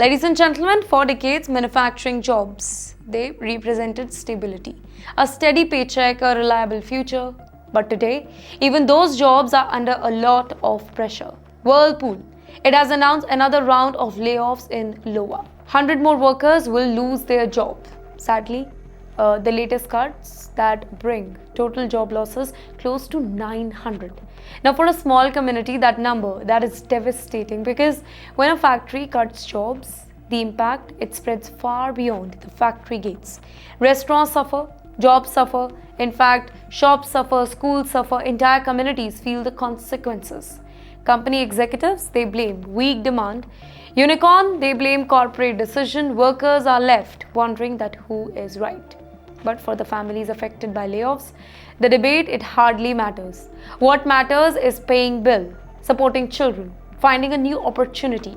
Ladies and gentlemen, for decades, manufacturing jobs, they represented stability, a steady paycheck, a reliable future. But today, even those jobs are under a lot of pressure. Whirlpool, it has announced another round of layoffs in Iowa. 100 more workers will lose their job. Sadly, the latest cuts that bring total job losses close to 900. Now, for a small community, that is devastating, because when a factory cuts jobs, the impact it spreads far beyond the factory gates. Restaurants suffer, jobs suffer. In fact, shops suffer, schools suffer, entire communities feel the consequences. Company executives, they blame weak demand. Unicorn, they blame corporate decision. Workers are left wondering that who is right. But for the families affected by layoffs, the debate, it hardly matters. What matters is paying bill, supporting children, finding a new opportunity.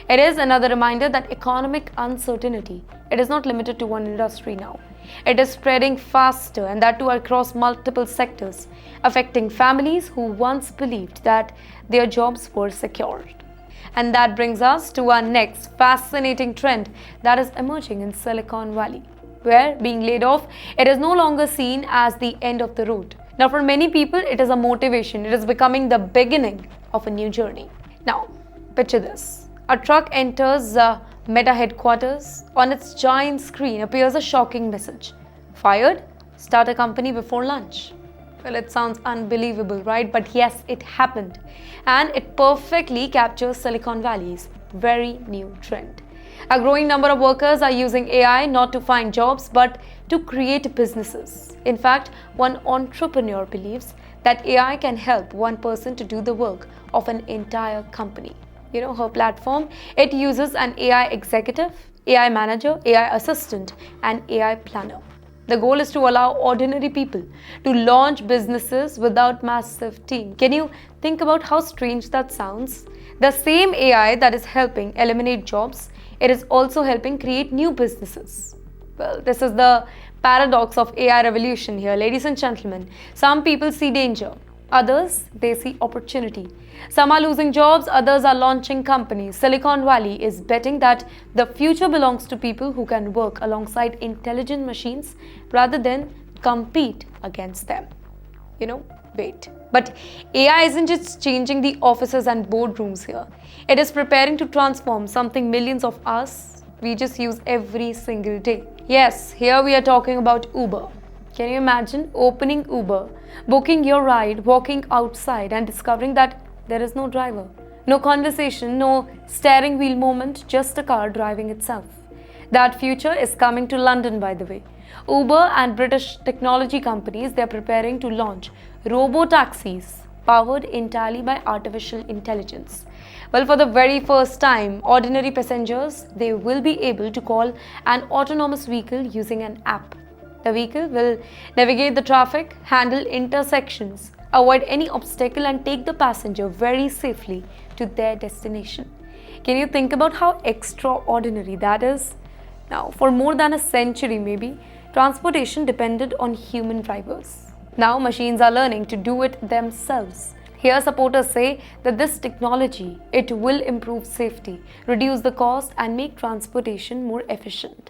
It is another reminder that economic uncertainty, it is not limited to one industry now. It is spreading faster, and that too across multiple sectors, affecting families who once believed that their jobs were secured. And that brings us to our next fascinating trend that is emerging in Silicon Valley, where being laid off, it is no longer seen as the end of the road. Now, for many people, it is a motivation. It is becoming the beginning of a new journey. Now, picture this. A truck enters Meta headquarters. On its giant screen appears a shocking message. Fired? Start a company before lunch. Well, it sounds unbelievable, right? But yes, it happened. And it perfectly captures Silicon Valley's very new trend. A growing number of workers are using AI not to find jobs, but to create businesses. In fact, one entrepreneur believes that AI can help one person to do the work of an entire company. Her platform, it uses an AI executive, AI manager, AI assistant, and AI planner. The goal is to allow ordinary people to launch businesses without massive team. Can you think about how strange that sounds? The same AI that is helping eliminate jobs, it is also helping create new businesses. Well, this is the paradox of AI revolution here, ladies and gentlemen. Some people see danger, others, they see opportunity. Some are losing jobs, others are launching companies. Silicon Valley is betting that the future belongs to people who can work alongside intelligent machines rather than compete against them. Wait. But AI isn't just changing the offices and boardrooms here. It is preparing to transform something millions of us, we just use every single day. Yes, here we are talking about Uber. Can you imagine opening Uber, booking your ride, walking outside and discovering that there is no driver, no conversation, no steering wheel moment, just a car driving itself? That future is coming to London, by the way. Uber and British technology companies, they are preparing to launch robo-taxis powered entirely by artificial intelligence. Well, for the very first time, ordinary passengers, they will be able to call an autonomous vehicle using an app. The vehicle will navigate the traffic, handle intersections, avoid any obstacle, and take the passenger very safely to their destination. Can you think about how extraordinary that is? Now, for more than a century maybe, transportation depended on human drivers. Now machines are learning to do it themselves. Here supporters say that this technology, it will improve safety, reduce the cost, and make transportation more efficient.